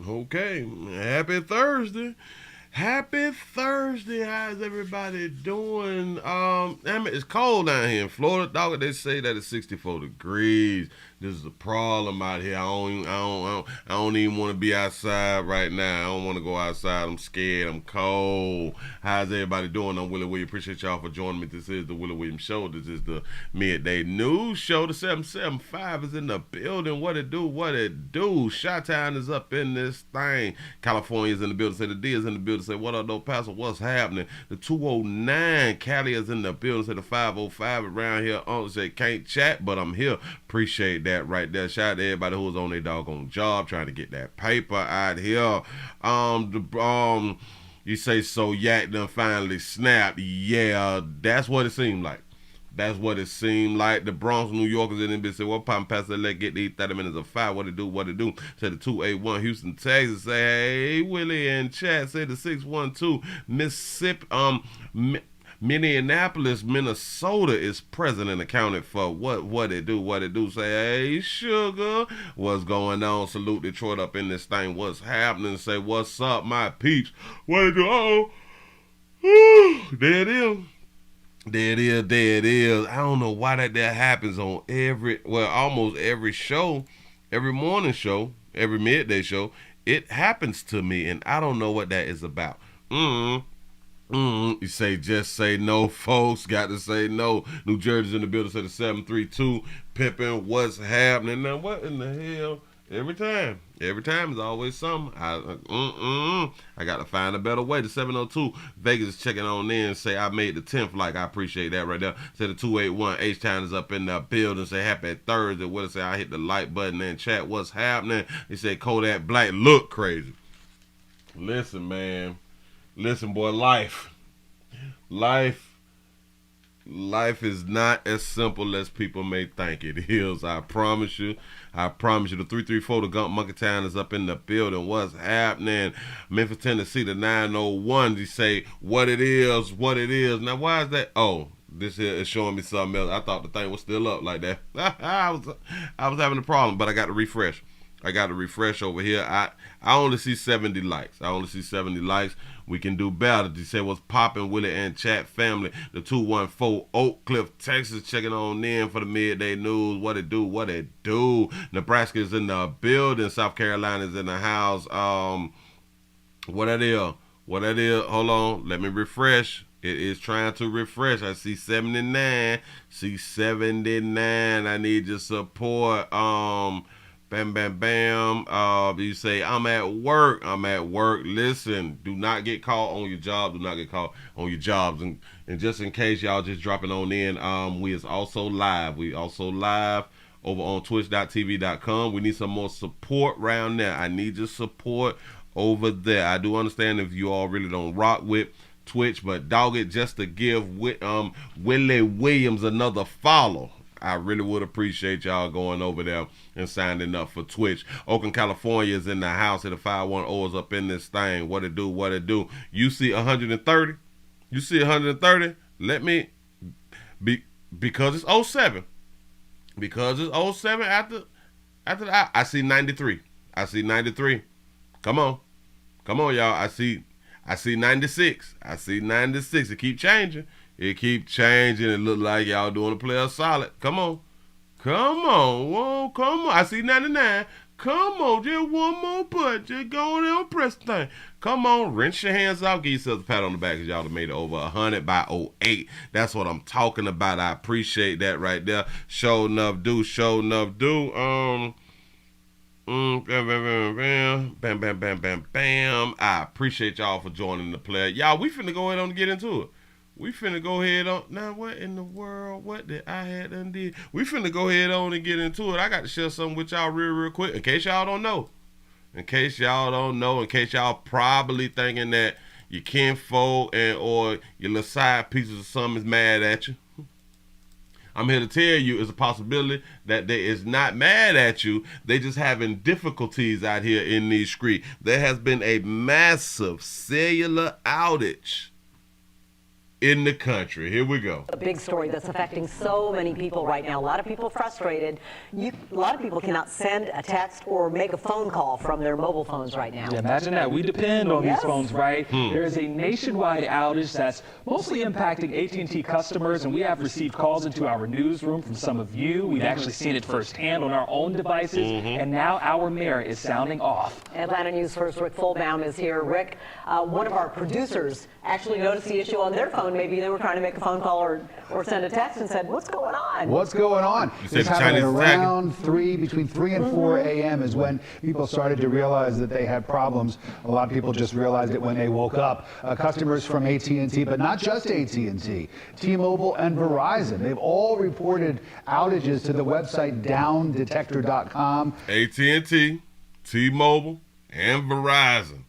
Okay, happy Thursday. Happy Thursday. How's everybody doing? I mean, it's cold down here in Florida. Dog, they say that it's 64 degrees. This is a problem out here. I don't even want to be outside right now. I don't want to go outside. I'm scared. I'm cold. How's everybody doing? I'm Willie Williams. Appreciate y'all for joining me. This is the Willie Williams Show. This is the midday news show. The 775 is in the building. What it do? What it do? Chi-Town is up in this thing. California's in the building. Say the D is in the building. Say what up, though, Pastor? What's happening? The 209 Cali is in the building. Say the 505 around here. Say can't chat, but I'm here. Appreciate that right there. Shout out to everybody who was on their doggone job trying to get that paper out here. You say so Yak done finally snapped. Yeah, that's what it seemed like. That's what it seemed like. The Bronx, New Yorkers in the said, what pop Pastor let get these 30 minutes of fire? What it do? What it do? Said the 281 Houston, Texas. Say, hey, Willie and chat. Say the 612 Mississippi. Minneapolis, Minnesota is present and accounted for. What it do? Say, hey, sugar, what's going on? Salute Detroit up in this thing. What's happening? Say, what's up, my peeps? What it do? There it is. There it is. I don't know why that happens on almost every show, every morning show, every midday show. It happens to me, and I don't know what that is about. You say just say no, folks. Got to say no. New Jersey's in the building. Say the 732. Pippin, what's happening now? What in the hell? Every time is always something. I got to find a better way. The 702 Vegas is checking on in. Say I made the 10th. Like I appreciate that right there. Say the 281 H Town is up in the building. Say happy Thursday. What say I hit the like button and chat. What's happening? He said Kodak Black look crazy. Listen, man. Listen, boy. Life is not as simple as people may think it is. I promise you. The 334 the Gump Monkey Town is up in the building. What's happening? Memphis, Tennessee, the 901. You say what it is. Now why is that? Oh, this here is showing me something else. I thought the thing was still up like that. I was having a problem, but I got to refresh. Over here. I only see 70 likes. We can do better. You say what's popping, Willie and chat family. The 214 Oak Cliff, Texas, checking on in for the midday news. What it do? Nebraska is in the building. South Carolina is in the house. What that is? Hold on. Let me refresh. It is trying to refresh. I see 79. I need your support. Bam. You say I'm at work. Listen, do not get caught on your job. And just in case y'all just dropping on in, we is also live. Over on twitch.tv.com. We need some more support around there. I need your support over there. I do understand if you all really don't rock with Twitch, but dog it, just to give Willie Williams another follow. I really would appreciate y'all going over there and signing up for Twitch. Oakland, California is in the house. At the 510 is up in this thing. What it do? You see 130? Let me because it's 07. Because it's 07 after that. I see 93. Come on, y'all. I see 96. It keep changing. It look like y'all doing a player solid. Come on. Whoa, come on. I see 99. Come on, just one more putt. Just go on there and press the thing. Come on, rinse your hands off. Give yourselves a pat on the back because y'all have made it over 100 by '08. That's what I'm talking about. I appreciate that right there. Show enough do. Bam. I appreciate y'all for joining the play. Y'all, we finna go ahead on and get into it. Now what in the world? What did I had done did? We finna go ahead on and get into it. I got to share something with y'all real quick. In case y'all don't know. In case y'all probably thinking that your kinfolk or your little side pieces of something is mad at you. I'm here to tell you it's a possibility that they is not mad at you. They just having difficulties out here in these streets. There has been a massive cellular outage in the country. Here we go. A big story that's affecting so many people right now. A lot of people frustrated. A lot of people cannot send a text or make a phone call from their mobile phones right now. Yeah, imagine that. We depend on these phones, right? There is a nationwide outage that's mostly impacting AT&T customers, and we have received calls into our newsroom from some of you. We've actually seen it firsthand on our own devices, and now our mayor is sounding off. Atlanta News First Rick Fullbaum is here. Rick, one of our producers actually noticed the issue on their phone. Maybe they were trying to make a phone call or send a text and said, what's going on? What's going on? This happened around between 3 and 4 a.m. is when people started to realize that they had problems. A lot of people just realized it when they woke up. Customers from AT&T, but not just AT&T, T-Mobile and Verizon. They've all reported outages to the website downdetector.com. AT&T, T-Mobile, and Verizon.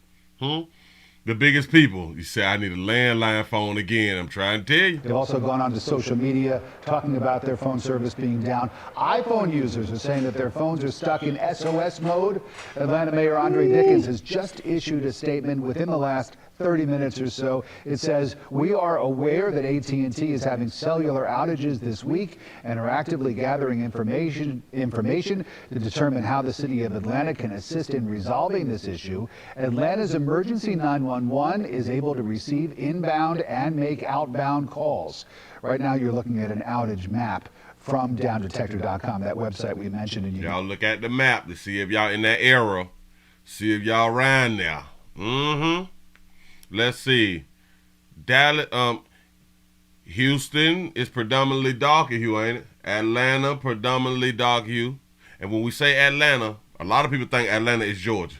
The biggest people. You say, I need a landline phone again. I'm trying to tell you. They've also gone onto social media talking about their phone service being down. iPhone users are saying that their phones are stuck in SOS mode. Atlanta Mayor Andre Dickens has just issued a statement within the last 30 minutes or so. It says, we are aware that AT&T is having cellular outages this week and are actively gathering information to determine how the city of Atlanta can assist in resolving this issue. Atlanta's emergency 911 is able to receive inbound and make outbound calls. Right now you're looking at an outage map from downdetector.com, that website we mentioned. And y'all look at the map to see if y'all in that era, see if y'all around there. Let's see. Dallas, Houston is predominantly dark hue, ain't it? Atlanta, predominantly dark hue. And when we say Atlanta, a lot of people think Atlanta is Georgia.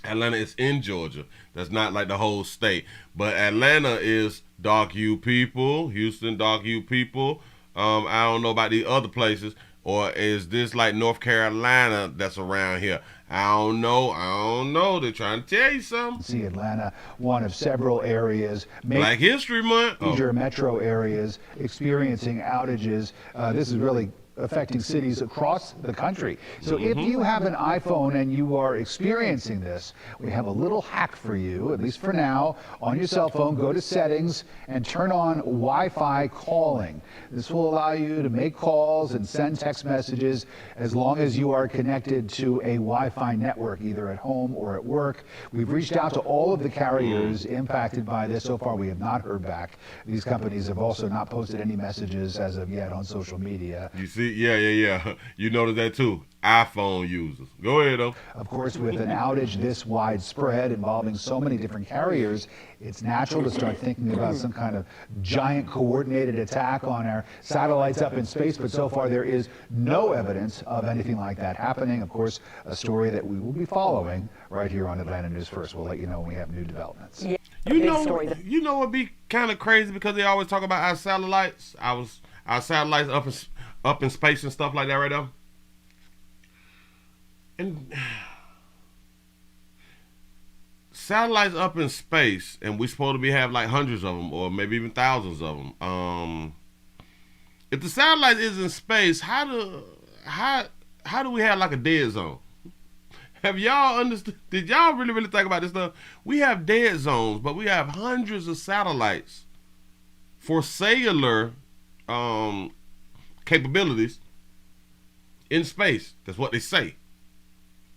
Atlanta is in Georgia. That's not like the whole state. But Atlanta is dark hue people. Houston, dark hue people. I don't know about the other places. Or is this like North Carolina that's around here? I don't know. They're trying to tell you something. See, Atlanta, one of several areas. Black History Month. Major metro areas experiencing outages. This is really affecting cities across the country. So if you have an iPhone and you are experiencing this, we have a little hack for you, at least for now. On your cell phone, go to settings and turn on Wi-Fi calling. This will allow you to make calls and send text messages as long as you are connected to a Wi-Fi network, either at home or at work. We've reached out to all of the carriers impacted by this. So far, we have not heard back. These companies have also not posted any messages as of yet on social media. You see? Yeah. You noticed that too. iPhone users. Go ahead, though. Of course, with an outage this widespread involving so many different carriers, it's natural to start thinking about some kind of giant coordinated attack on our satellites up in space, but so far there is no evidence of anything like that happening. Of course, a story that we will be following right here on Atlanta News First. We'll let you know when we have new developments. Yeah. You know what'd be kind of crazy, because they always talk about our satellites. Our satellites up in space and stuff like that right now. And satellites up in space, and we're supposed to be have like hundreds of them, or maybe even thousands of them. If the satellite is in space, how do we have like a dead zone? Have y'all understood? Did y'all really think about this stuff? We have dead zones, but we have hundreds of satellites for cellular capabilities in space. That's what they say.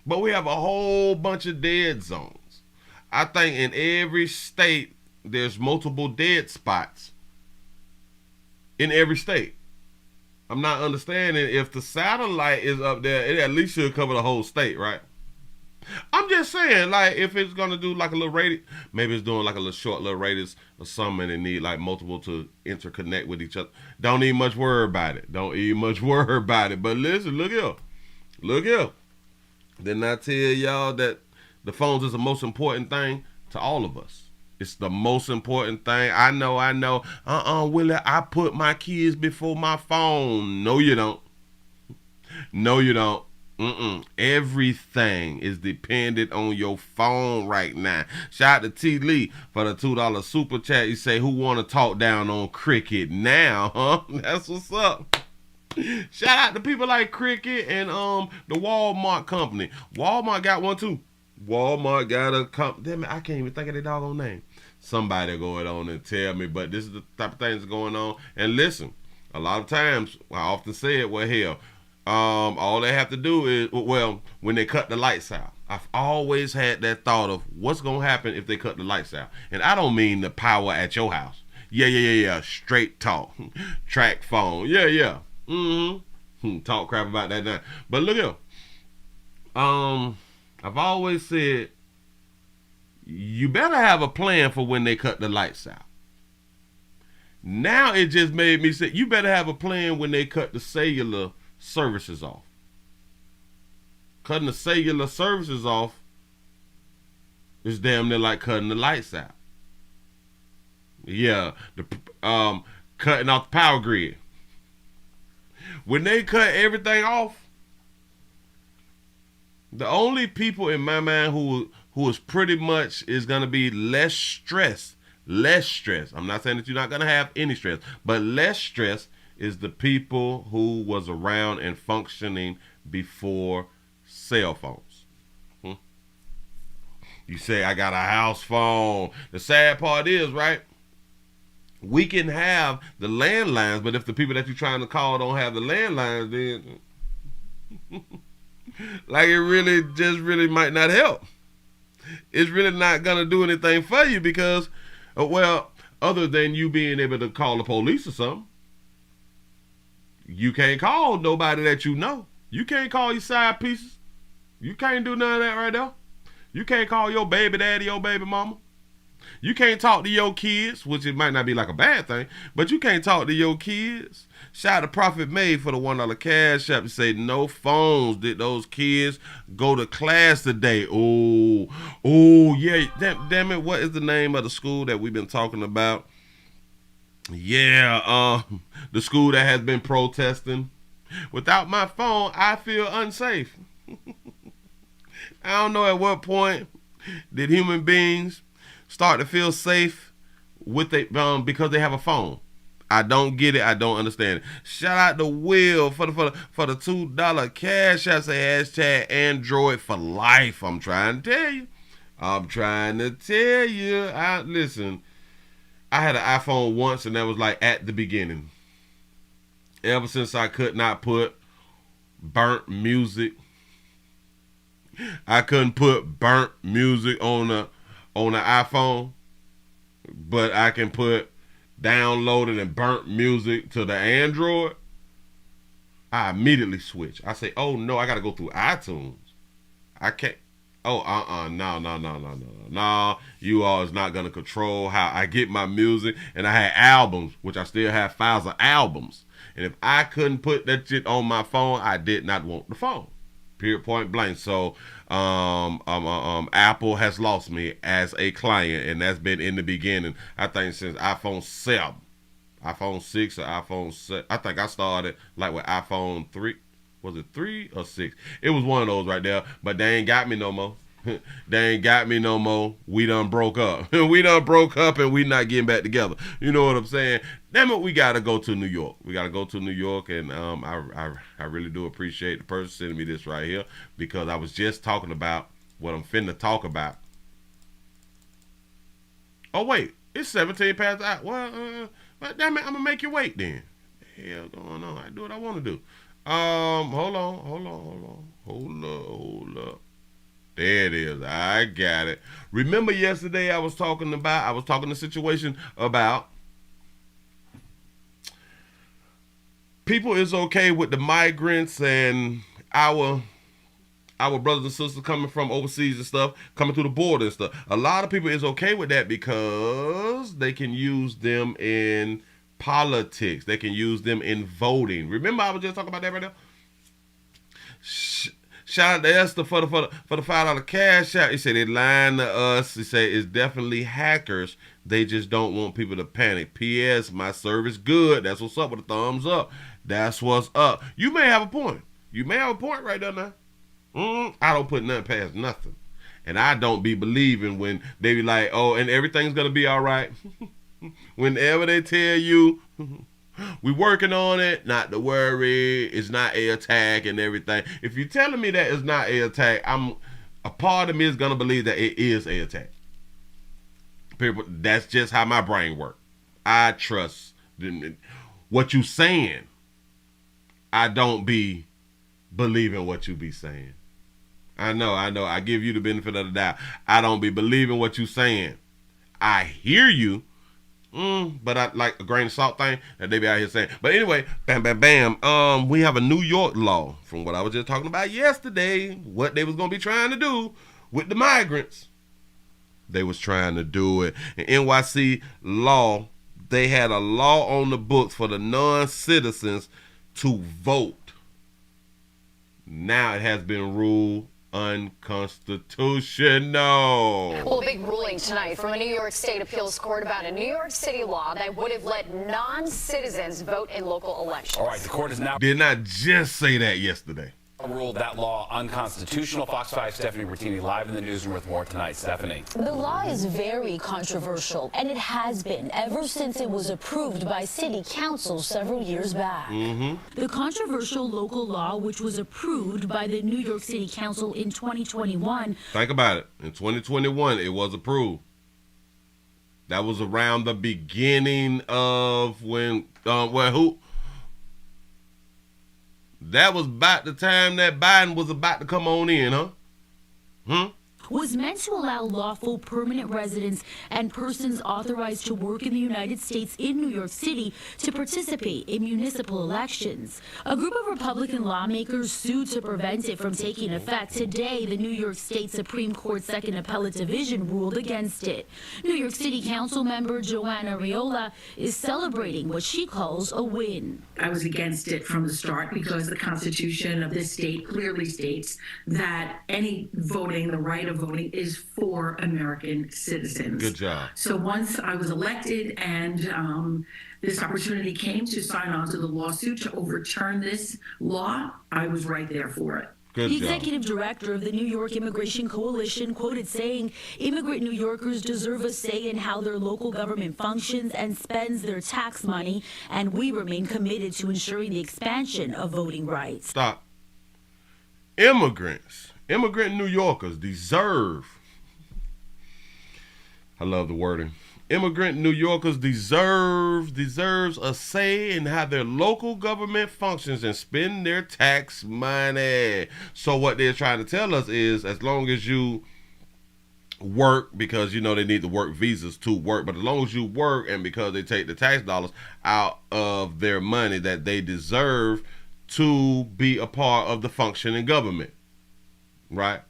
But we have a whole bunch of dead zones. I think in every state there's multiple dead spots in every state. I'm not understanding, if the satellite is up there, it at least should cover the whole state, right? I'm just saying, like, if it's gonna do like a little radius, maybe it's doing like a little short little radius or something, and they need like multiple to interconnect with each other. Don't even much worry about it. But listen, look here. Didn't I tell y'all that the phones is the most important thing to all of us? It's the most important thing. I know. Willie, I put my kids before my phone. No, you don't. Everything is dependent on your phone right now. Shout out to T. Lee for the $2 super chat. You say, who want to talk down on Cricket now, huh? That's what's up. Shout out to people like Cricket and the Walmart company. Walmart got one too. Walmart gotta come. Damn it, I can't even think of their doggone name. Somebody go it on and tell me, but this is the type of things going on. And listen, a lot of times I often say it. Well, hell, all they have to do is, well, when they cut the lights out. I've always had that thought of what's gonna happen if they cut the lights out, and I don't mean the power at your house. Yeah. Straight talk, track phone. Yeah. Talk crap about that now. But look here. I've always said you better have a plan for when they cut the lights out. Now it just made me say you better have a plan when they cut the cellular services off. Cutting the cellular services off is damn near like cutting the lights out. Yeah, cutting off the power grid. When they cut everything off, the only people in my mind who is pretty much is gonna be less stress. Less stress. I'm not saying that you're not gonna have any stress, but less stress is the people who was around and functioning before cell phones. You say I got a house phone. The sad part is, right? We can have the landlines, but if the people that you're trying to call don't have the landlines, then like it really might not help. It's really not gonna do anything for you because, well, other than you being able to call the police or something, you can't call nobody that you know. You can't call your side pieces. You can't do none of that right there. You can't call your baby daddy, your baby mama. You can't talk to your kids, which it might not be like a bad thing, but you can't talk to your kids. Shout out to Prophet Made for the $1 cash app to say no phones. Did those kids go to class today? Oh yeah. Damn it, what is the name of the school that we've been talking about? Yeah, the school that has been protesting. Without my phone, I feel unsafe. I don't know at what point did human beings start to feel safe with because they have a phone. I don't get it. I don't understand it. Shout out to Will for the $2 cash app. Say hashtag Android for life. I'm trying to tell you. Listen. I had an iPhone once, and that was like at the beginning. Ever since I could not put burnt music, I couldn't put burnt music on the iPhone, but I can put downloaded and burnt music to the Android. I immediately switch. I say, oh no, I gotta go through iTunes. I can't. Oh, no. You all is not gonna control how I get my music. And I had albums, which I still have files of albums. And if I couldn't put that shit on my phone, I did not want the phone. Period, point blank. So, Apple has lost me as a client, and that's been in the beginning. I think since iPhone 7, iPhone 6 or iPhone 7. I think I started like with iPhone 3. Was it 3 or 6? It was one of those right there. But they ain't got me no more. We done broke up. We done broke up and we not getting back together. You know what I'm saying? Damn it, we gotta go to New York. And I really do appreciate the person sending me this right here, because I was just talking about what I'm finna talk about. Oh wait, it's 17 past out. Well, damn it, I'm gonna make you wait then. What the hell going on? I do what I want to do. Hold up. There it is. I got it. Remember yesterday I was talking the situation about people is okay with the migrants and our brothers and sisters coming from overseas and stuff, coming through the border and stuff. A lot of people is okay with that because they can use them in politics. They can use them in voting. Remember I was just talking about that right now? Shout out to Esther for the $5 cash out. He said they lying to us. He said it's definitely hackers. They just don't want people to panic. P.S. My service good. That's what's up with a thumbs up. That's what's up. You may have a point. Right there now. I don't put nothing past nothing. And I don't be believing when they be like, oh, and everything's going to be all right. Whenever they tell you, we working on it, not to worry, it's not a attack and everything. If you're telling me that it's not a attack, A part of me is gonna believe that it is a attack. People, that's just how my brain works. I trust what you saying. I don't be believing what you be saying. I know. I give you the benefit of the doubt. I don't be believing what you saying. I hear you, but I like a grain of salt thing that they be out here saying. But anyway, bam, bam, bam. We have a New York law from what I was just talking about yesterday. What they was gonna be trying to do with the migrants. They was trying to do it. In NYC law, they had a law on the books for the non-citizens to vote. Now it has been ruled unconstitutional. Well, a big ruling tonight from a New York State appeals court about a New York City law that would have let non-citizens vote in local elections. All right, the court is now Did not just say that yesterday. ruled that law unconstitutional. Fox 5 Stephanie Bertini live in the newsroom with more tonight. Stephanie. The law is very controversial, and it has been ever since it was approved by City Council several years back. The controversial local law, which was approved by the New York City Council in 2021. Think about it. In 2021, it was approved. That was around the beginning of when, that was about the time that Biden was about to come on in, huh? Was meant to allow lawful permanent residents and persons authorized to work in the United States in New York City to participate in municipal elections. A group of Republican lawmakers sued to prevent it from taking effect. Today, the New York State Supreme Court Second Appellate Division ruled against it. New York City Council member Joanna Riola is celebrating what she calls a win. I was against it from the start because the Constitution of this state clearly states that any voting, the right of voting, is for American citizens. Good job. So once I was elected and this opportunity came to sign on to the lawsuit to overturn this law, I was right there for it. Good The job. executive director of the New York Immigration Coalition quoted saying, "Immigrant New Yorkers deserve a say in how their local government functions and spends their tax money, and we remain committed to ensuring the expansion of voting rights." Stop. Immigrant New Yorkers deserve, I love the wording, immigrant New Yorkers deserves a say in how their local government functions and spend their tax money. So what they're trying to tell us is, as long as you work, because you know they need the work visas to work, but as long as you work and because they take the tax dollars out of their money, that they deserve to be a part of the functioning government. Right?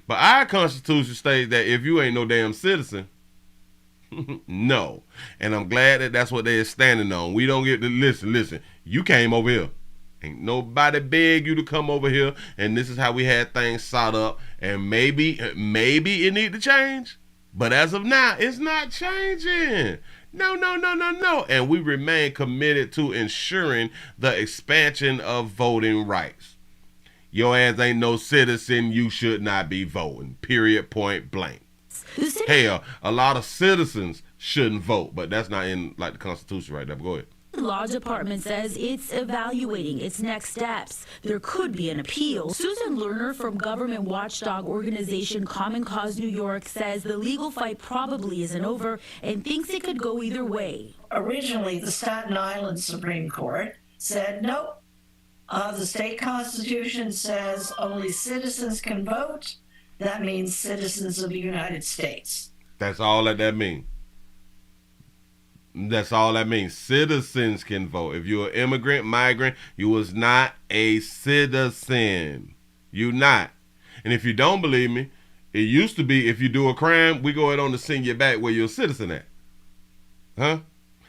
But our Constitution states that if you ain't no damn citizen, no. And I'm glad that that's what they're standing on. We don't get to listen. You came over here. Ain't nobody beg you to come over here, and this is how we had things set up. And maybe it need to change, but as of now, it's not changing. No. And we remain committed to ensuring the expansion of voting rights. Your ass ain't no citizen, you should not be voting. Period, point blank. Hell, a lot of citizens shouldn't vote, but that's not in like the Constitution right there. But go ahead. The law department says it's evaluating its next steps. There could be an appeal. Susan Lerner from government watchdog organization Common Cause New York says the legal fight probably isn't over and thinks it could go either way. Originally, the Staten Island Supreme Court said nope. The state constitution says only citizens can vote. That means citizens of the United States. That's all that means. That's all that means. Citizens can vote. If you're an immigrant, migrant, you was not a citizen. You not. And if you don't believe me, it used to be if you do a crime, we go ahead on to send you back where you're a citizen at. Huh?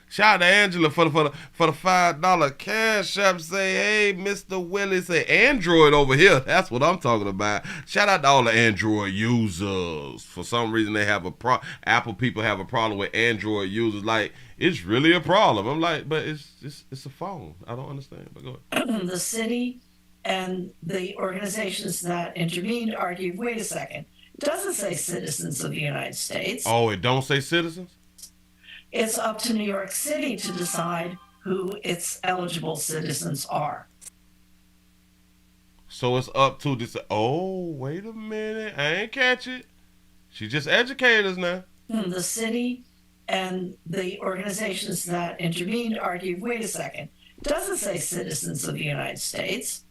Shout out to Angela for the $5 cash app. Say, hey, Mr. Willie, say Android over here. That's what I'm talking about. Shout out to all the Android users. For some reason, they have Apple people have a problem with Android users. Like, it's really a problem. I'm like, but it's a phone. I don't understand. But go ahead. The city and the organizations that intervened argued, wait a second, it doesn't say citizens of the United States. Oh, it don't say citizens? It's up to New York City to decide who its eligible citizens are. So it's up to this. Oh, wait a minute. I ain't catch it. She just educated us now. The city and the organizations that intervened argued, wait a second, it doesn't say citizens of the United States.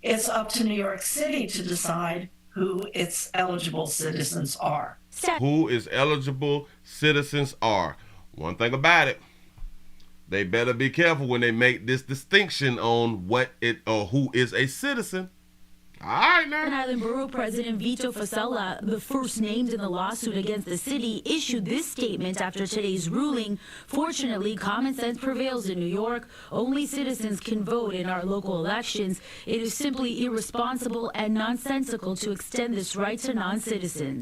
It's up to New York City to decide who its eligible citizens are. Who is eligible citizens are. One thing about it, they better be careful when they make this distinction on what it or who is a citizen. All right, now. Island Borough President Vito Fossella, the first named in the lawsuit against the city, issued this statement after today's ruling. Fortunately, common sense prevails in New York. Only citizens can vote in our local elections. It is simply irresponsible and nonsensical to extend this right to non-citizens.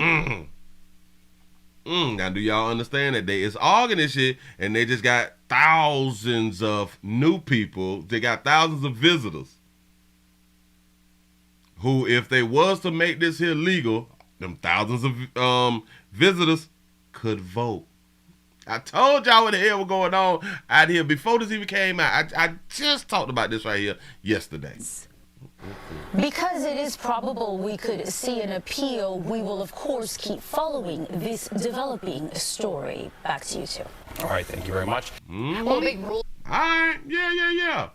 Now, do y'all understand that they is arguing this shit and they just got thousands of new people. They got thousands of visitors who, if they was to make this here legal, them thousands of visitors could vote. I told y'all what the hell was going on out here before this even came out. I just talked about this right here yesterday. Because it is probable we could see an appeal, we will, of course, keep following this developing story. Back to you two. All right, thank you very much. Well, big rule. All right, yeah.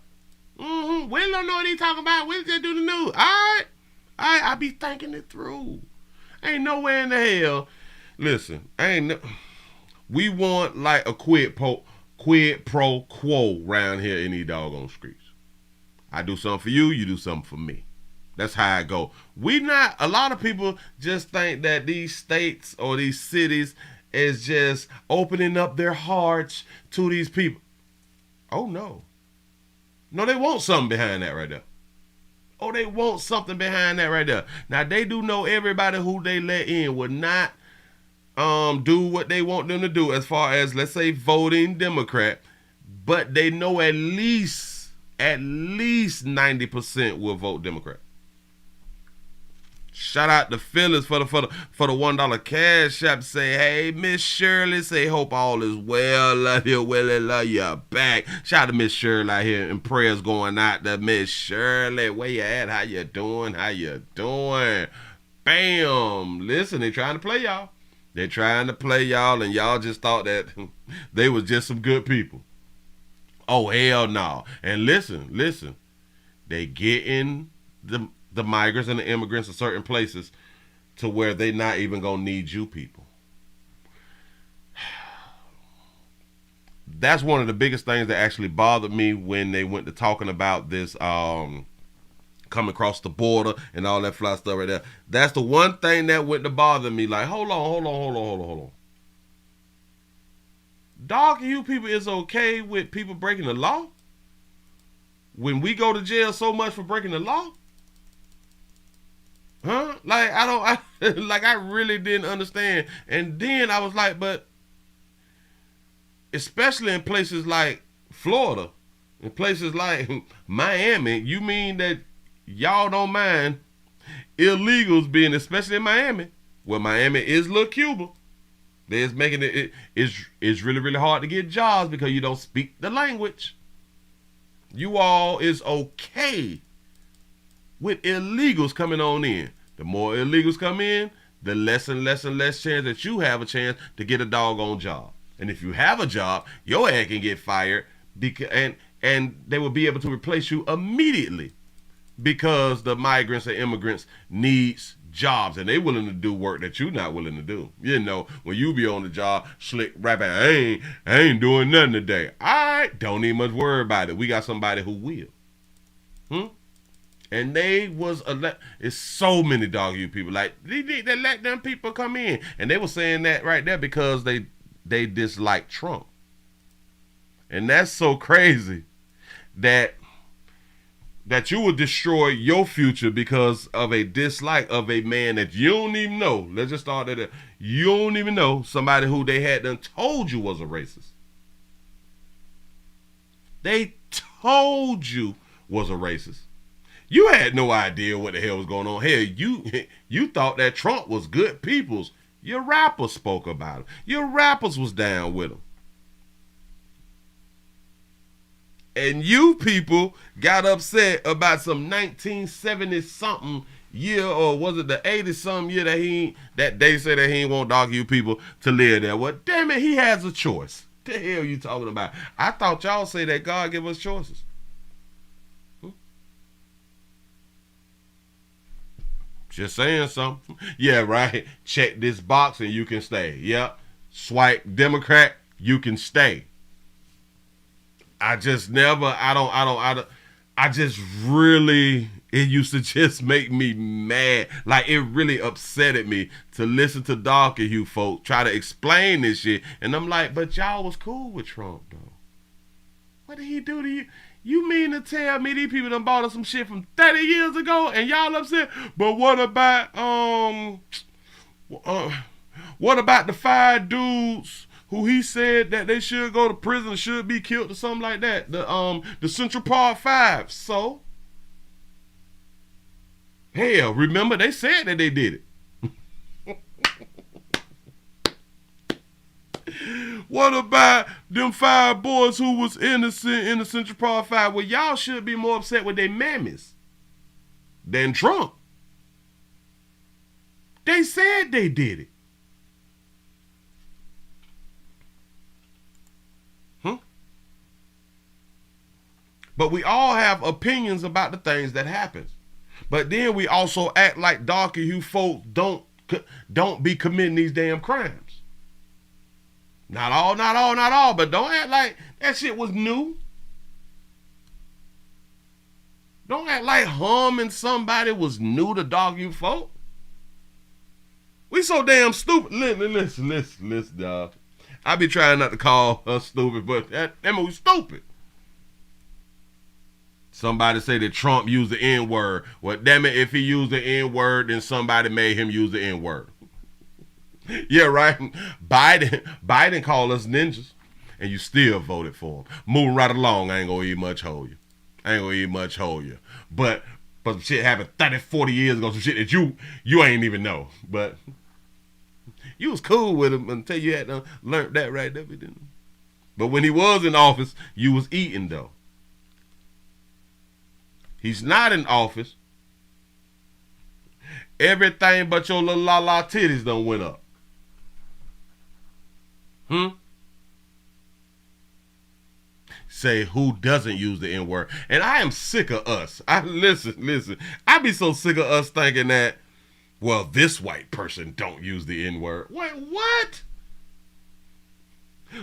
Willie don't know what he talking about. Willie just do the news. All right, I be thinking it through. Ain't nowhere in the hell. Listen, we want like a quid pro quo around here in these doggone streets. I do something for you, you do something for me. That's how I go. A lot of people just think that these states or these cities is just opening up their hearts to these people. Oh, no. No, they want something behind that right there. Oh, they want something behind that right there. Now, they do know everybody who they let in would not do what they want them to do as far as, let's say, voting Democrat. But they know at least 90% will vote Democrat. Shout out to Phyllis for the $1 cash app. Say, hey, Miss Shirley. Say, hope all is well. Love you, Willie. Love you back. Shout out to Miss Shirley out here, and prayers going out to Miss Shirley. Where you at? How you doing? Bam. Listen, they trying to play y'all. They trying to play y'all, and y'all just thought that they was just some good people. Oh, hell no. And listen. They getting the migrants and the immigrants in certain places to where they not even going to need you people. That's one of the biggest things that actually bothered me when they went to talking about this coming across the border and all that fly stuff right there. That's the one thing that went to bother me. Like, hold on. Dog, you people is okay with people breaking the law? When we go to jail so much for breaking the law? Huh? Like, I really didn't understand. And then I was like, but especially in places like Florida, in places like Miami, you mean that y'all don't mind illegals being, especially in Miami, where Miami is little Cuba. They're making it's really, really hard to get jobs because you don't speak the language. You all is okay with illegals coming on in. The more illegals come in, the less and less chance that you have a chance to get a doggone job. And if you have a job, your ass can get fired and they will be able to replace you immediately because the migrants and immigrants needs jobs and they willing to do work that you're not willing to do. You know, when you be on the job, slick rapping, I ain't doing nothing today. All right, don't even much worry about it. We got somebody who will. And they was it's so many dog you people. Like they let them people come in, and they were saying that right there because they dislike Trump, and that's so crazy that you would destroy your future because of a dislike of a man that you don't even know. Let's just start at that. You don't even know somebody who they had done told you was a racist. They told you was a racist. You had no idea what the hell was going on. Hell, you thought that Trump was good peoples. Your rappers spoke about him. Your rappers was down with him. And you people got upset about some 1970 something year, or was it the 80 something year that they say that he ain't want dark you people to live there. Well, damn it, he has a choice. The hell you talking about? I thought y'all say that God give us choices. Just saying something. Yeah, right. Check this box and you can stay. Yep. Swipe Democrat, you can stay. I just really, it used to just make me mad. Like, it really upsetted me to listen to darker hue folk try to explain this shit. And I'm like, but y'all was cool with Trump, though. What did he do to you? You mean to tell me these people done bought us some shit from 30 years ago and y'all upset? But what about the 5 dudes who he said that they should go to prison, should be killed or something like that? The Central Park 5. So, hell, remember they said that they did it. What about them 5 boys who was innocent in the Central Park 5? Well, y'all should be more upset with their mammies than Trump. They said they did it. But we all have opinions about the things that happen. But then we also act like darker hue folks don't be committing these damn crimes. Not all, but don't act like that shit was new. Don't act like harming somebody was new to dark hue folk. We so damn stupid. Listen, dog. I be trying not to call her stupid, but that was stupid. Somebody say that Trump used the N-word. Well, damn it, if he used the N-word, then somebody made him use the N-word. Yeah, right. Biden called us ninjas, and you still voted for him. Moving right along, I ain't gonna eat much hold you. But some shit happened 30, 40 years ago, some shit that you ain't even know. But you was cool with him until you had to learn that right there. But when he was in office, you was eating, though. He's not in office. Everything but your little la-la titties done went up. Say who doesn't use the N-word. And I am sick of us. Listen. I be so sick of us thinking that, well, this white person don't use the N-word. Wait, what?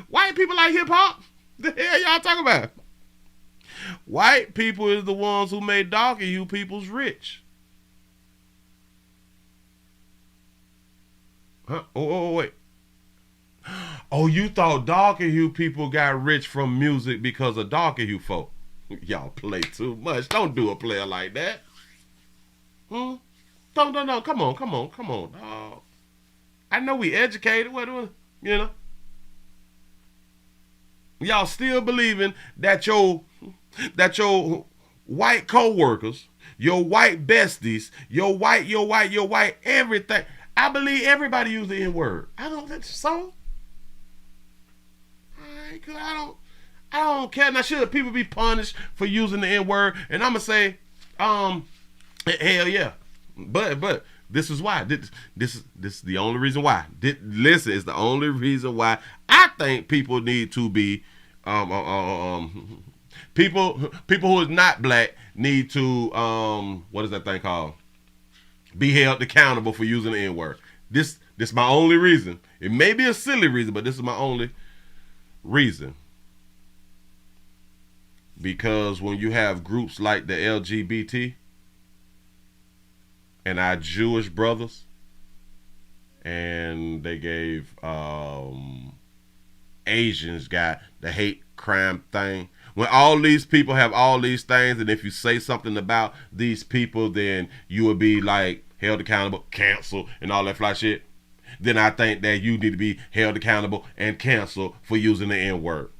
White people like hip-hop? The hell y'all talking about? White people is the ones who made darker hue peoples rich. Huh? Oh, wait. Oh, you thought darker hue people got rich from music because of darker hue folk? Y'all play too much. Don't do a player like that. Don't. Come on, dog. I know we educated. What, you know? Y'all still believing that your white co-workers, your white besties, your white everything. I believe everybody use the N-word. I don't think so. I don't care. Now, should people be punished for using the N-word? And I'm gonna say, hell yeah. But this is why. This is the only reason why. Listen, it's the only reason why I think people need to be people who is not black need to what is that thing called? Be held accountable for using the N-word. This is my only reason. It may be a silly reason, but this is my only reason. Because when you have groups like the LGBT and our Jewish brothers, and they gave Asians got the hate crime thing. When all these people have all these things, and if you say something about these people, then you will be like held accountable, canceled, and all that fly shit. Then I think that you need to be held accountable and canceled for using the N-word.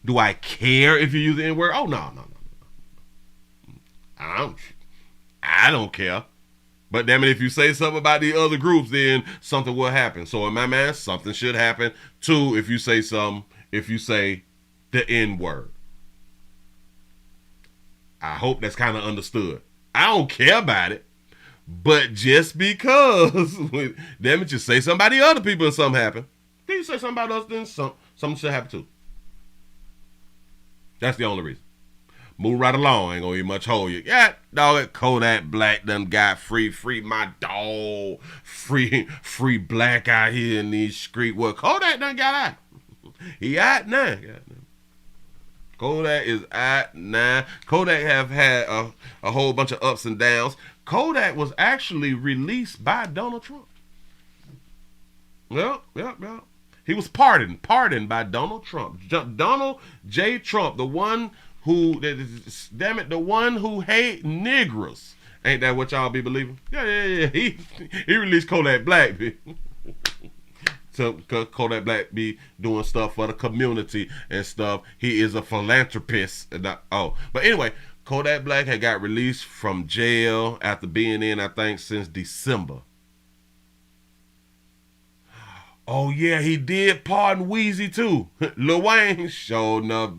Do I care if you use the N-word? Oh, no. I don't care. But damn it, if you say something about the other groups, then something will happen. So in my mind, something should happen too if you say the N-word. I hope that's kind of understood. I don't care about it. But just because, damn it, you say somebody other people and something happen. Then you say somebody else, then something should happen too. That's the only reason. Move right along. Ain't gonna be much hold you. Yeah, dog, Kodak Black done got free my dog. Free Black out here in these streets. Well, Kodak done got out. He out now. Kodak is out now. Kodak have had a whole bunch of ups and downs. Kodak was actually released by Donald Trump. Yep. He was pardoned by Donald Trump. Donald J. Trump, the one who, damn it, the one who hate niggers. Ain't that what y'all be believing? Yeah. He released Kodak Black. So Kodak Black be doing stuff for the community and stuff. He is a philanthropist. But anyway, Kodak Black had got released from jail after being in, I think, since December. Oh yeah, he did pardon Weezy too. Lil Wayne showed enough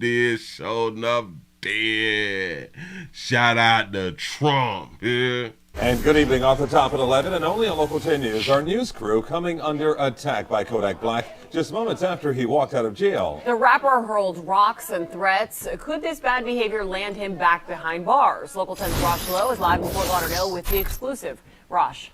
did. Shout out to Trump. Yeah. And good evening. Off the top at 11 and only on Local 10 News, our news crew coming under attack by Kodak Black just moments after he walked out of jail. The rapper hurled rocks and threats. Could this bad behavior land him back behind bars? Local 10's Rosh Lowe is live in Fort Lauderdale with the exclusive. Rosh.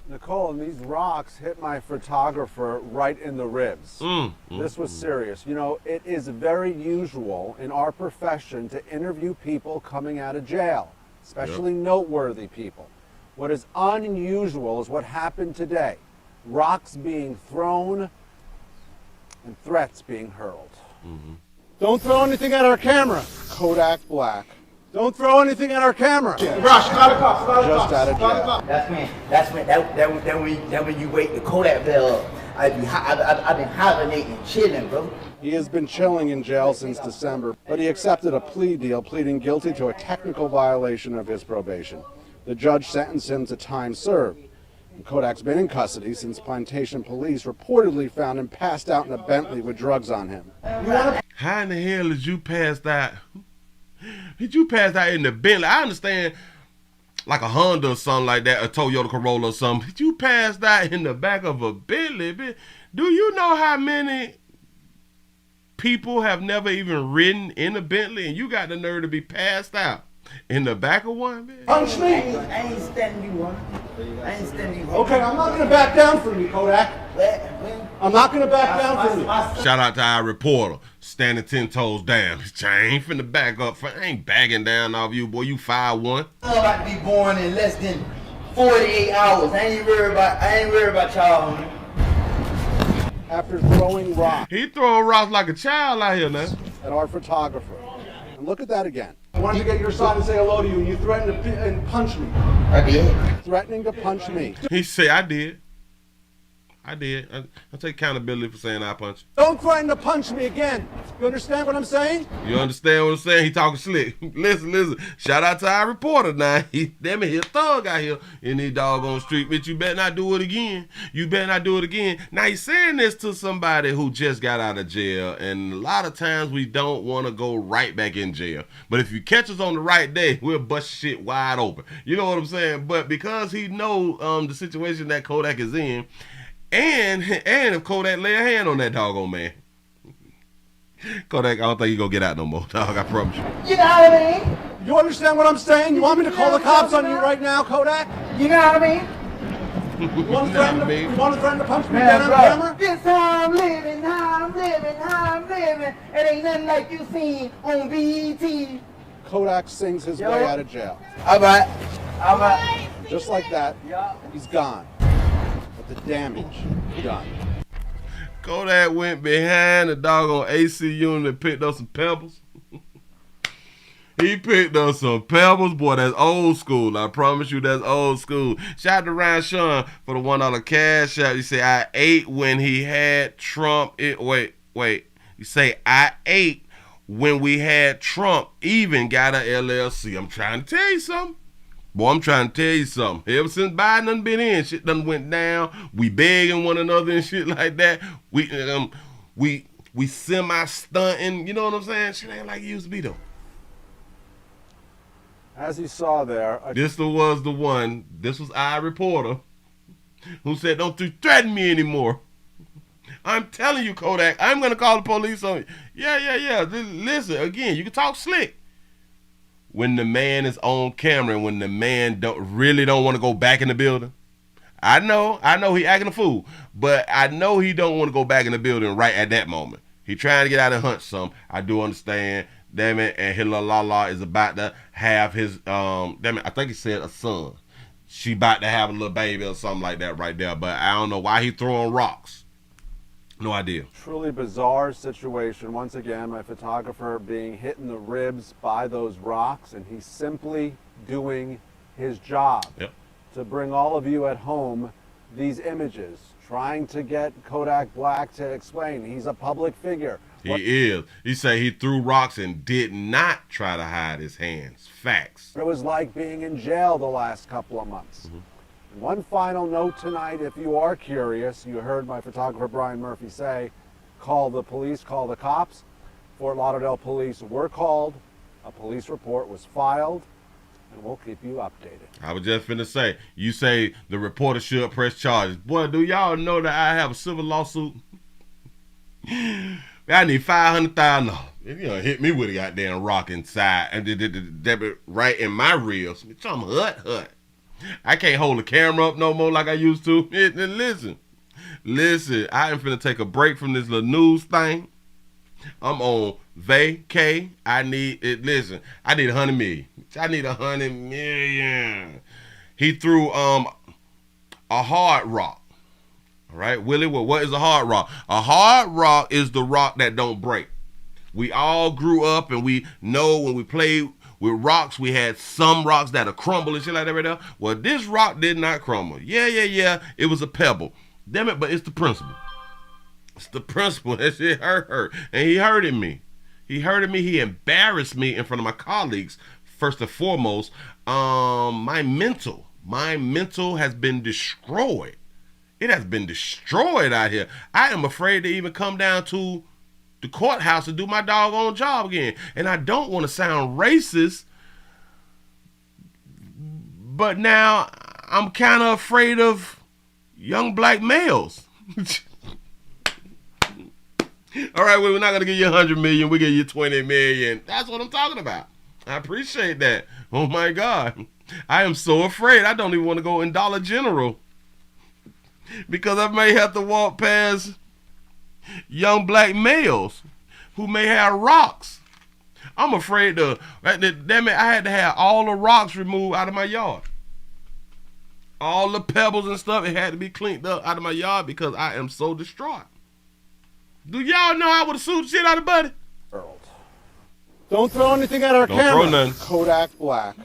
Nicole, and these rocks hit my photographer right in the ribs. This was serious. You know, it is very usual in our profession to interview people coming out of jail, especially noteworthy people. What is unusual is what happened today. Rocks being thrown and threats being hurled. Don't throw anything at our camera. Kodak Black. Don't throw anything at our camera. Rush, start the car. Just out of jail. That's when you wake the Kodak bell up. I've been hibernating, chilling, bro. He has been chilling in jail since December, but he accepted a plea deal, pleading guilty to a technical violation of his probation. The judge sentenced him to time served. And Kodak's been in custody since Plantation police reportedly found him passed out in a Bentley with drugs on him. How in the hell did you pass that? Did you pass out in the Bentley? I understand like a Honda or something like that, a Toyota Corolla or something. Did you pass that in the back of a Bentley? Do you know how many people have never even ridden in a Bentley and you got the nerve to be passed out in the back of one? Man? Punch me! I ain't standing you one. Okay, I'm not going to back down from you, Kodak. I'm not going to back down from you. Shout out to our reporter, standing 10 toes down. I ain't finna back up. I ain't backing down off you, boy. You 5'1". I'm about to be born in less than 48 hours. I ain't worried about y'all, homie. After throwing rocks. He throwing rocks like a child out here now. At our photographer. And look at that again. I wanted to get your side and say hello to you, and you threatened to punch me. I did. Threatening to punch me. He said, I did. I take accountability for saying I punched you. Don't threaten to punch me again. You understand what I'm saying? You understand what I'm saying? He talking slick. Listen. Shout out to our reporter now. He a thug out here in these doggone street. Bitch, you better not do it again. Now he's saying this to somebody who just got out of jail, and a lot of times we don't want to go right back in jail. But if you catch us on the right day, we'll bust shit wide open. You know what I'm saying? But because he know the situation that Kodak is in, and if Kodak lay a hand on that doggone man, Kodak, I don't think you gonna get out no more, dog. I promise you. You know what I mean? You understand what I'm saying? You want me to call the cops on you right now, Kodak? You know what I mean? You want to threaten to punch me down on camera? This how I'm living, how I'm living. It ain't nothing like you seen on BET. Kodak sings his way out of jail. All right. Just like that, he's gone. But the damage done. Kodak went behind the doggone AC unit and picked up some pebbles. He picked up some pebbles, boy. That's old school. I promise you, that's old school. Shout out to Ryan Sean for the $1 cash out. You say I ate when he had Trump. Wait. You say I ate when we had Trump. Even got an LLC. I'm trying to tell you something. Boy, I'm trying to tell you something. Ever since Biden done been in, shit done went down. We begging one another and shit like that. We semi-stunting. You know what I'm saying? Shit ain't like it used to be, though. As you saw there, this was the one. This was our reporter who said, "Don't you threaten me anymore. I'm telling you, Kodak, I'm going to call the police on you." Yeah. Listen, again, you can talk slick. When the man is on camera and when the man really don't want to go back in the building. I know he acting a fool, but I know he don't want to go back in the building right at that moment. He trying to get out and hunt some. I do understand. Damn it, and Hilalala is about to have his, I think he said a son. She about to have a little baby or something like that right there, but I don't know why he throwing rocks. No idea. Truly bizarre situation. Once again, my photographer being hit in the ribs by those rocks, and he's simply doing his job. Yep. To bring all of you at home these images, trying to get Kodak Black to explain. He's a public figure. He is. He said he threw rocks and did not try to hide his hands. Facts. It was like being in jail the last couple of months. One final note tonight, if you are curious, you heard my photographer Brian Murphy say, call the police, call the cops. Fort Lauderdale police were called, a police report was filed, and we'll keep you updated. I was just finna say, you say the reporter should press charges. Boy, do y'all know that I have a civil lawsuit? I need $500,000. You know, hit me with a goddamn rock inside and right in my ribs. I'm hut. I can't hold the camera up no more like I used to. Listen, I am finna take a break from this little news thing. I'm on vacay. I need it. Listen, I need 100 million. I need 100 million. He threw a hard rock. All right, Willie, well, what is a hard rock? A hard rock is the rock that don't break. We all grew up and we know when we played with rocks, we had some rocks that'll crumble and shit like that right there. Well, this rock did not crumble. Yeah. It was a pebble. Damn it, but it's the principle. It's the principle. That shit hurt. And he hurted me. He embarrassed me in front of my colleagues. First and foremost, my mental has been destroyed. It has been destroyed out here. I am afraid to even come down to the courthouse to do my doggone job again. And I don't want to sound racist, but now I'm kind of afraid of young black males. All right, well, we're not going to give you 100 million. We give you 20 million. That's what I'm talking about. I appreciate that. Oh, my God. I am so afraid. I don't even want to go in Dollar General because I may have to walk past young black males who may have rocks. I'm afraid to, damn it, I had to have all the rocks removed out of my yard. All the pebbles and stuff, it had to be cleaned up out of my yard because I am so distraught. Do y'all know I would have sued shit out of Buddy? Don't throw anything at our camera. Don't throw nothing. Kodak Black.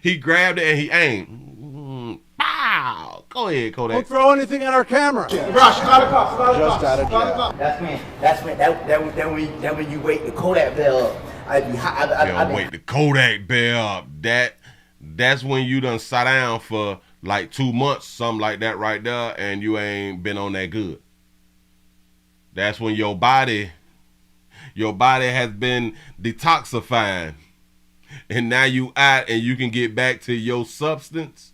He grabbed it and he aimed. Pow! Go ahead, Kodak. Don't throw anything at our camera. Just out of jail. That's when you wake the Kodak bell up. Wake the Kodak bell up. That's when you done sat down for like 2 months, something like that right there, and you ain't been on that good. That's when your body has been detoxifying, and now you out and you can get back to your substance.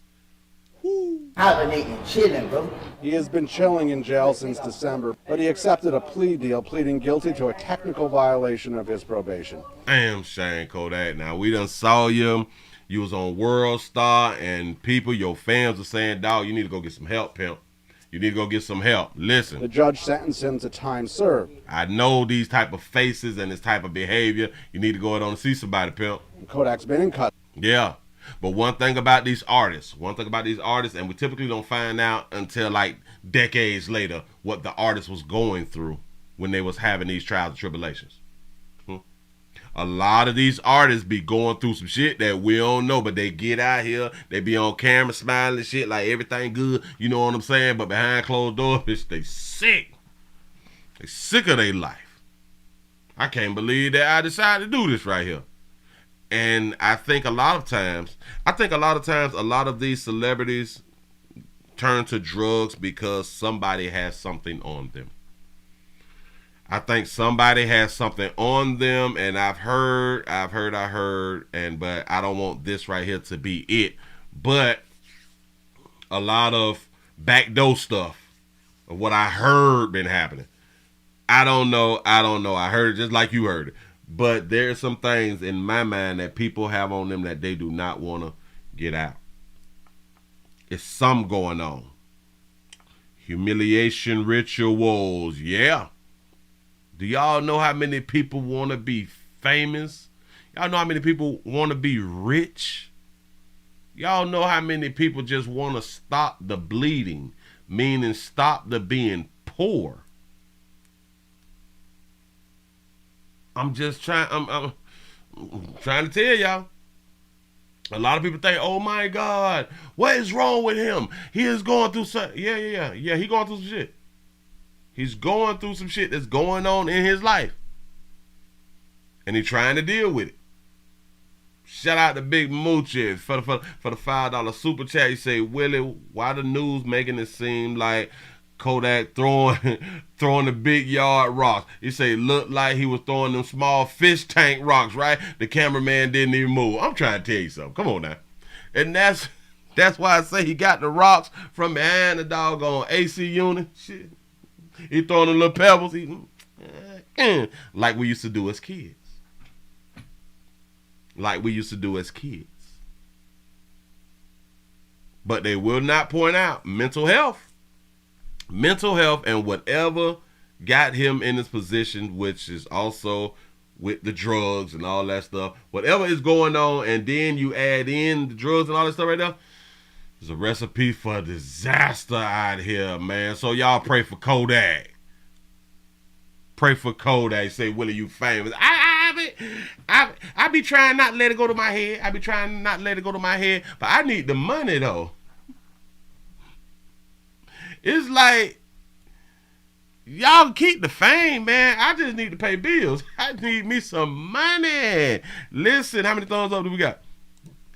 Hibernating, chilling, bro. He has been chilling in jail since December, but he accepted a plea deal, pleading guilty to a technical violation of his probation. Damn shame, Kodak. Now, we done saw you. You was on World Star, and people, your fans are saying, dog, you need to go get some help, pimp. You need to go get some help. Listen. The judge sentenced him to time served. I know these type of faces and this type of behavior. You need to go out on and see somebody, pimp. Kodak's been in cut. Yeah. But one thing about these artists, and we typically don't find out until like decades later what the artist was going through when they was having these trials and tribulations. A lot of these artists be going through some shit that we don't know, but they get out here, they be on camera smiling and shit like everything good, you know what I'm saying? But behind closed doors, bitch, they sick. They sick of their life. I can't believe that I decided to do this right here. And I think a lot of times, a lot of these celebrities turn to drugs because somebody has something on them. I think somebody has something on them, and I've heard, and but I don't want this right here to be it. But a lot of backdoor stuff of what I heard been happening. I don't know. I heard it just like you heard it. But there's some things in my mind that people have on them that they do not want to get out. It's some going on. Humiliation rituals, yeah. Do y'all know how many people want to be famous? Y'all know how many people want to be rich? Y'all know how many people just want to stop the bleeding, meaning stop the being poor. I'm trying to tell y'all. A lot of people think, oh my God, what is wrong with him? He is going through some, yeah, he going through some shit. He's going through some shit that's going on in his life. And he's trying to deal with it. Shout out to Big Moochie for the $5 super chat. He say, Willie, why the news making it seem like Kodak throwing the big yard rocks? He say, looked like he was throwing them small fish tank rocks, right? The cameraman didn't even move. I'm trying to tell you something. Come on now. And that's why I say he got the rocks from behind the doggone AC unit. Shit. He throwing the little pebbles. Like we used to do as kids. But they will not point out mental health and whatever got him in this position, which is also with the drugs and all that stuff. Whatever is going on, and then you add in the drugs and all that stuff right now, it's a recipe for disaster out here, man. So y'all pray for Kodak. Pray for Kodak. Say, Willie, you famous. I be trying not to let it go to my head. But I need the money, though. It's like, y'all keep the fame, man. I just need to pay bills. I need me some money. Listen, how many thumbs up do we got?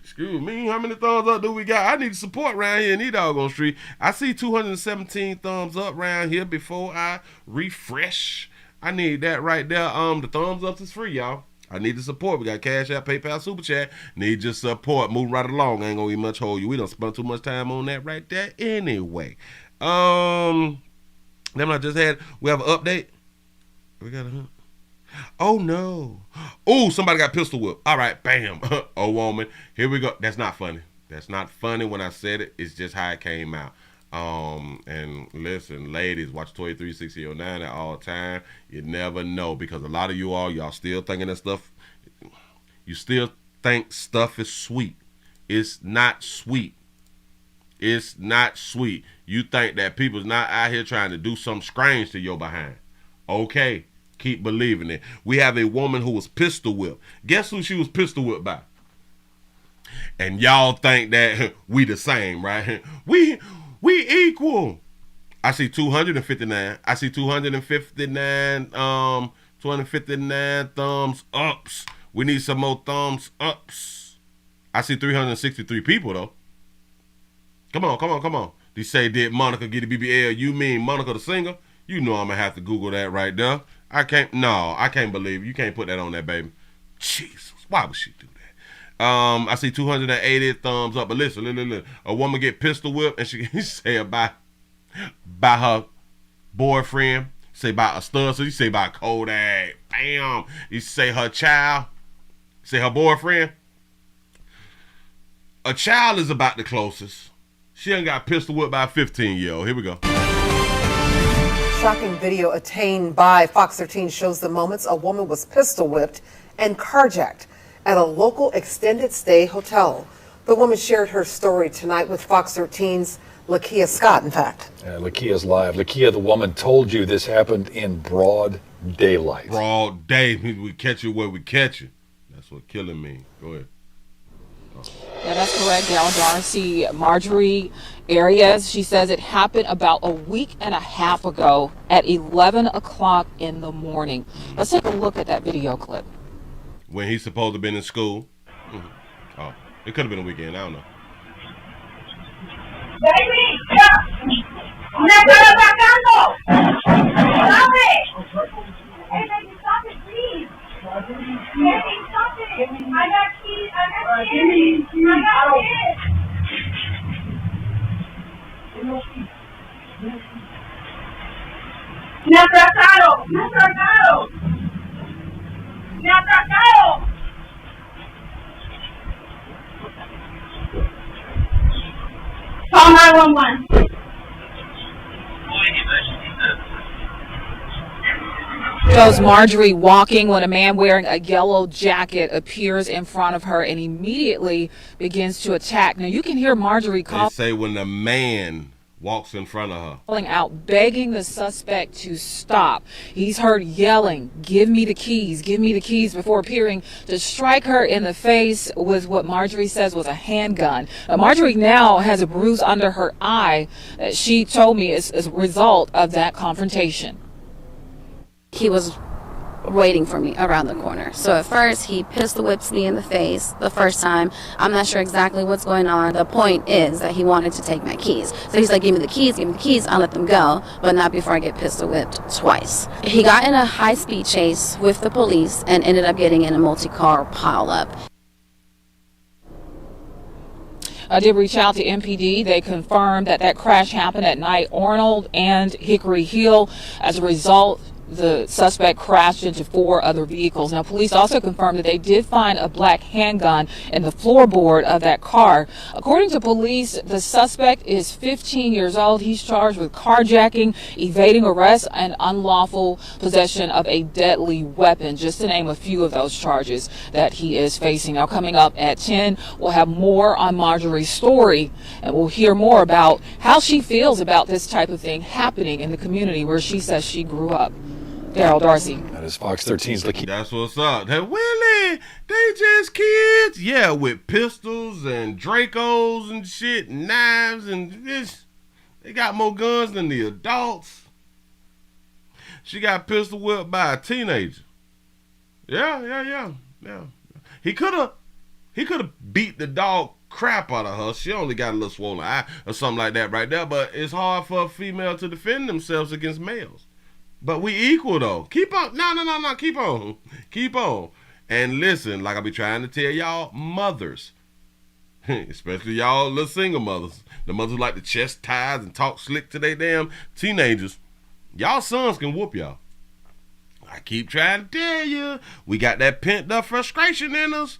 Excuse me, how many thumbs up do we got? I need support around here in these doggone street. I see 217 thumbs up around here before I refresh. I need that right there. The thumbs up is free, y'all. I need the support. We got Cash App, PayPal, Super Chat. Need your support. Move right along. I ain't gonna even much hold you. We don't spend too much time on that right there anyway. Then I just had, we have an update. We got a, oh no. Oh, somebody got pistol whipped. All right, bam. Oh, woman. Here we go. That's not funny. That's not funny when I said it. It's just how it came out. And listen, ladies, watch 236009 at all time. You never know, because a lot of y'all still thinking that stuff. You still think stuff is sweet. It's not sweet. It's not sweet. You think that people's not out here trying to do something strange to your behind. Okay, keep believing it. We have a woman who was pistol whipped. Guess who she was pistol whipped by? And y'all think that we the same, right? We equal. I see 259. I see 259 259 thumbs ups. We need some more thumbs ups. I see 363 people though. Come on. They say, did Monica get a BBL? You mean Monica the singer? You know I'm gonna have to Google that right there. I can't believe it. You can't put that on that, baby. Jesus, why would she do that? I see 280 thumbs up. But listen. A woman get pistol whipped and she say about her boyfriend, say about a stud, so you say about Kodak, bam. You say her child, say her boyfriend. A child is about the closest. She done got pistol whipped by a 15-year-old. Here we go. Shocking video attained by Fox 13 shows the moments a woman was pistol whipped and carjacked at a local extended stay hotel. The woman shared her story tonight with Fox 13's Lakia Scott, in fact. Lakia's live. Lakia, the woman told you this happened in broad daylight. Broad day. We catch you where we catch you. That's what killing means. Go ahead. Yeah, that's correct, Gal Darcy. Marjorie Arias, she says it happened about a week and a half ago at 11 o'clock in the morning. Let's take a look at that video clip. When he's supposed to have been in school. Oh, it could have been a weekend. I don't know. ¡Me está atacando! ¡Dame! Me atracaron. Me atracaron. Me atracaron. Call 911. Shows Marjorie walking when a man wearing a yellow jacket appears in front of her and immediately begins to attack. Now you can hear Marjorie They say when a man walks in front of her, calling out, begging the suspect to stop. He's heard yelling, "Give me the keys, give me the keys," before appearing to strike her in the face with what Marjorie says was a handgun. Now, Marjorie now has a bruise under her eye that she told me is a result of that confrontation. He was waiting for me around the corner. So at first he pistol whips me in the face the first time. I'm not sure exactly what's going on. The point is that he wanted to take my keys. So he's like, give me the keys, I'll let them go, but not before I get pistol whipped twice. He got in a high-speed chase with the police and ended up getting in a multi-car pileup. I did reach out to MPD. They confirmed that that crash happened at Knight Arnold and Hickory Hill. As a result, the suspect crashed into 4 other vehicles. Now, police also confirmed that they did find a black handgun in the floorboard of that car. According to police, the suspect is 15 years old. He's charged with carjacking, evading arrest, and unlawful possession of a deadly weapon, just to name a few of those charges that he is facing. Now, coming up at 10, we'll have more on Marjorie's story, and we'll hear more about how she feels about this type of thing happening in the community where she says she grew up. Daryl Darcy. That is Fox 13's Lakeith. That's what's up. That Willie, they just kids. Yeah, with pistols and Dracos and shit, knives and this. They got more guns than the adults. She got pistol whipped by a teenager. Yeah. He could have beat the dog crap out of her. She only got a little swollen eye or something like that right there, but it's hard for a female to defend themselves against males. But we equal though. Keep on. No. Keep on. And listen, like I be trying to tell y'all, mothers, especially y'all little single mothers, the mothers who like to chest ties and talk slick to their damn teenagers, y'all sons can whoop y'all. I keep trying to tell you, we got that pent up frustration in us.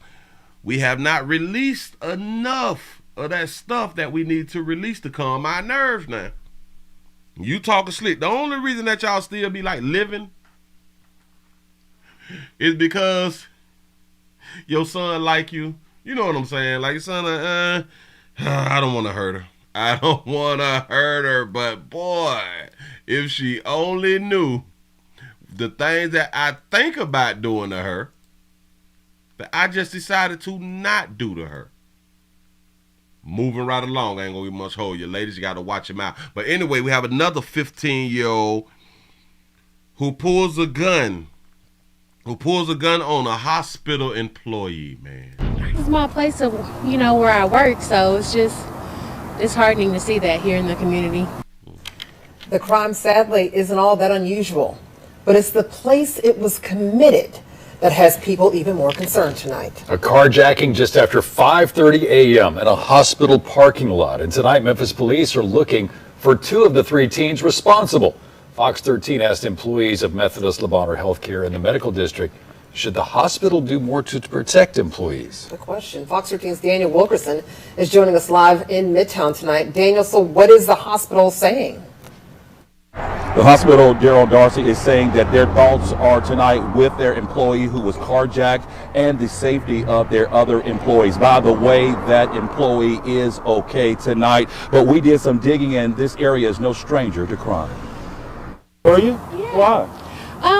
We have not released enough of that stuff that we need to release to calm our nerves now. You talking slick. The only reason that y'all still be like living is because your son like you. You know what I'm saying? Like your son, I don't want to hurt her. I don't want to hurt her. But boy, if she only knew the things that I think about doing to her, that I just decided to not do to her. Moving right along, I ain't gonna be much hold you. Ladies, you gotta watch him out. But anyway, we have another 15-year-old who pulls a gun on a hospital employee, man. It's my place of, where I work, so it's heartening to see that here in the community. The crime, sadly, isn't all that unusual, but it's the place it was committed that has people even more concerned tonight. A carjacking just after 5:30 a.m. in a hospital parking lot. And tonight, Memphis police are looking for 2 of the 3 teens responsible. Fox 13 asked employees of Methodist Le Bonheur Healthcare in the medical district, should the hospital do more to protect employees? Good question. Fox 13's Daniel Wilkerson is joining us live in Midtown tonight. Daniel, so what is the hospital saying? The hospital, Daryl Darcy, is saying that their thoughts are tonight with their employee who was carjacked and the safety of their other employees. By the way, that employee is okay tonight, but we did some digging and this area is no stranger to crime. Are you? Yeah. Why?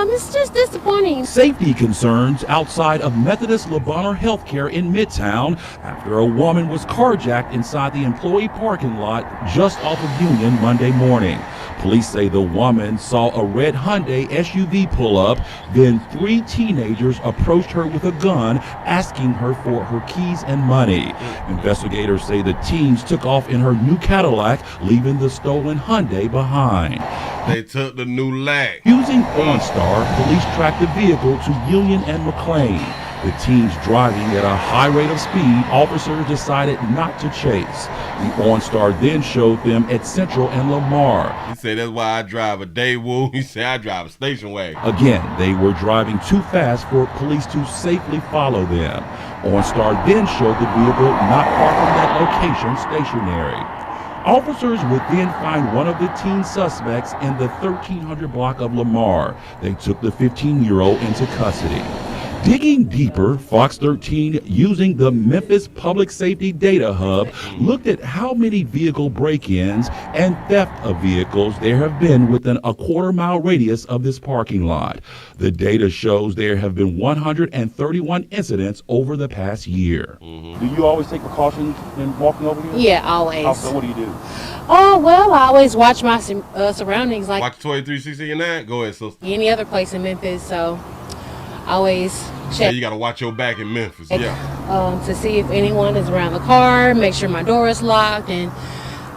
It's just disappointing. Safety concerns outside of Methodist Le Bonheur Healthcare in Midtown after a woman was carjacked inside the employee parking lot just off of Union Monday morning. Police say the woman saw a red Hyundai SUV pull up, then 3 teenagers approached her with a gun, asking her for her keys and money. Investigators say the teens took off in her new Cadillac, leaving the stolen Hyundai behind. They took the new lag. Using OnStar, police tracked the vehicle to Union and McLean. The teens driving at a high rate of speed, officers decided not to chase. The OnStar then showed them at Central and Lamar. He said that's why I drive a Daewoo. He said I drive a station wagon. Again, they were driving too fast for police to safely follow them. OnStar then showed the vehicle not far from that location stationary. Officers would then find one of the teen suspects in the 1300 block of Lamar. They took the 15-year-old into custody. Digging deeper, Fox 13, using the Memphis Public Safety Data Hub, looked at how many vehicle break-ins and theft of vehicles there have been within a quarter-mile radius of this parking lot. The data shows there have been 131 incidents over the past year. Do you always take precautions in walking over here? Yeah, always. Also, what do you do? Oh, well, I always watch my surroundings like Watch 2369. Go ahead, sister. any other place in Memphis, so I always Yeah, check you got to watch your back in Memphis. Yeah. to see if anyone is around the car, make sure my door is locked, and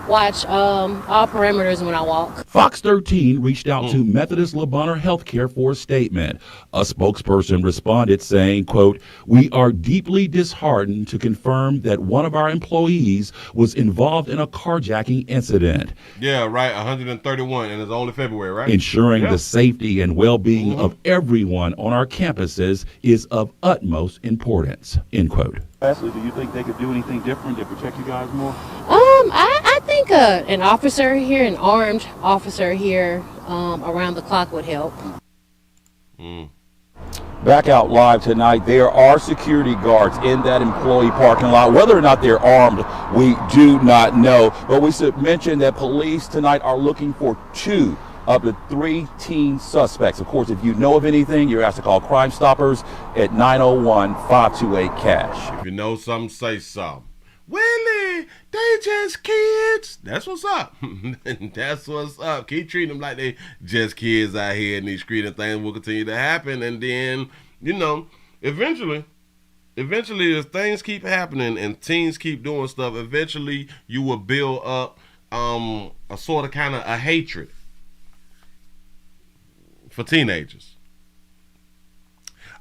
watch all perimeters when I walk. Fox 13 reached out to Methodist LeBonner Healthcare for a statement. A spokesperson responded saying, quote, "We are deeply disheartened to confirm that one of our employees was involved in a carjacking incident. Yeah, right. 131, and it's only February, right? Ensuring the safety and well-being of everyone on our campuses is of utmost importance," end quote. Lastly, do you think they could do anything different to protect you guys more? I think an officer here, an armed officer here around the clock would help. Back out live tonight, there are security guards in that employee parking lot. Whether or not they're armed, we do not know. But we should mention that police tonight are looking for 2 of the 3 teen suspects. Of course, if you know of anything, you're asked to call Crime Stoppers at 901-528-CASH. If you know something, say something. Willie, they just kids. That's what's up. That's what's up. Keep treating them like they just kids out here in these streets, and things will continue to happen. And then, you know, eventually, if things keep happening and teens keep doing stuff, eventually you will build up a sort of kind of a hatred for teenagers.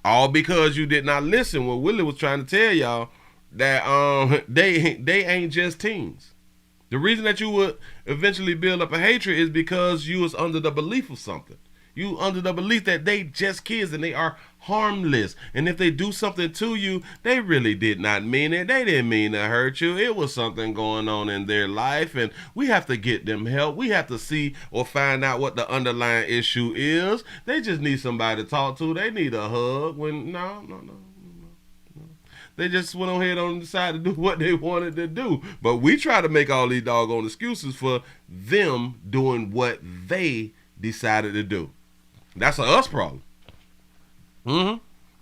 All because you did not listen when Willie was trying to tell y'all that they ain't just teens. The reason that you would eventually build up a hatred is because you was under the belief of something. You under the belief that they just kids and they are harmless. And if they do something to you, they really did not mean it. They didn't mean to hurt you. It was something going on in their life, and we have to get them help. We have to see or find out what the underlying issue is. They just need somebody to talk to. They need a hug. No. They just went on ahead and decided to do what they wanted to do. But we try to make all these doggone excuses for them doing what they decided to do. That's a us problem.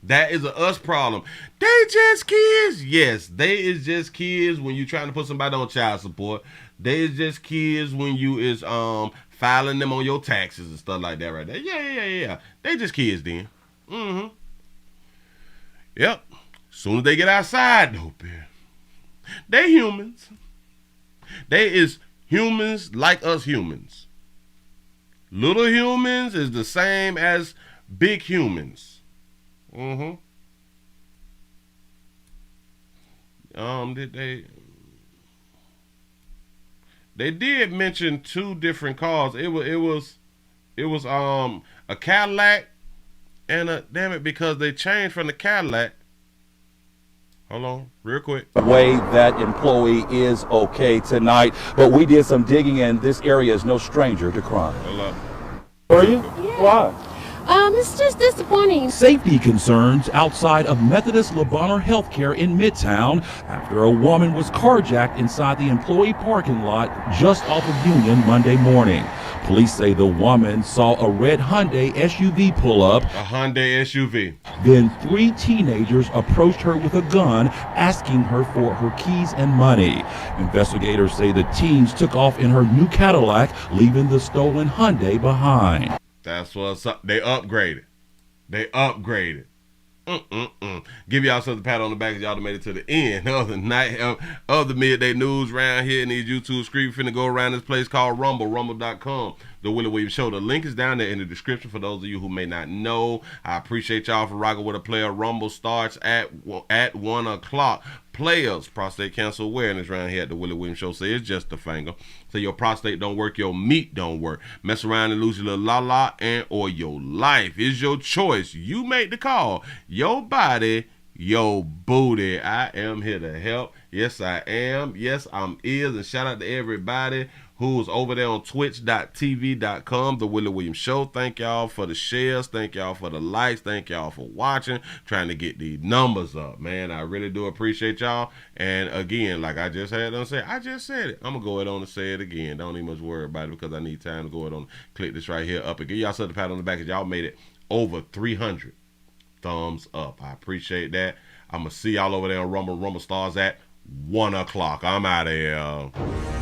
That is a us problem. They just kids. Yes, they is just kids when you trying to put somebody on child support. They is just kids when you is filing them on your taxes and stuff like that right there. Yeah. They just kids then. Yep. Soon as they get outside, though, they humans. They is humans like us humans. Little humans is the same as big humans. They did mention 2 different cars. It was a Cadillac and a, damn it, because they changed from the Cadillac. Hold on, real quick. The way that employee is okay tonight, but we did some digging, and this area is no stranger to crime. Hello. Are you? Why? It's just disappointing. Safety concerns outside of Methodist LeBonner Healthcare in Midtown after a woman was carjacked inside the employee parking lot just off of Union Monday morning. Police say the woman saw a red Hyundai SUV pull up. A Hyundai SUV. Then 3 teenagers approached her with a gun, asking her for her keys and money. Investigators say the teens took off in her new Cadillac, leaving the stolen Hyundai behind. That's what's up. They upgraded. Give y'all something to pat on the back, y'all made it to the end of the night of the midday news around here in these YouTube streets. Finna go around this place called Rumble, rumble.com. The Willie Williams Show. The link is down there in the description for those of you who may not know. I appreciate y'all for rocking with a player. Rumble starts at 1 o'clock. Players, prostate cancer awareness around here at the Willie Williams Show. Say it's just a finger. So your prostate don't work, your meat don't work. Mess around and lose your little la-la and or your life. It's your choice. You make the call. Your body, your booty. I am here to help. Yes, I am. Yes, I'm is. And shout out to everybody who's over there on twitch.tv.com, The Willie Williams Show. Thank y'all for the shares. Thank y'all for the likes. Thank y'all for watching. Trying to get these numbers up, man. I really do appreciate y'all. And again, like I just had to say, I just said it. I'm going to go ahead on and say it again. Don't even much worry about it because I need time to go ahead on click this right here up and give y'all something to pat on the back because y'all made it over 300 thumbs up. I appreciate that. I'm going to see y'all over there on Rumble. Rumble starts at 1 o'clock. I'm out of here.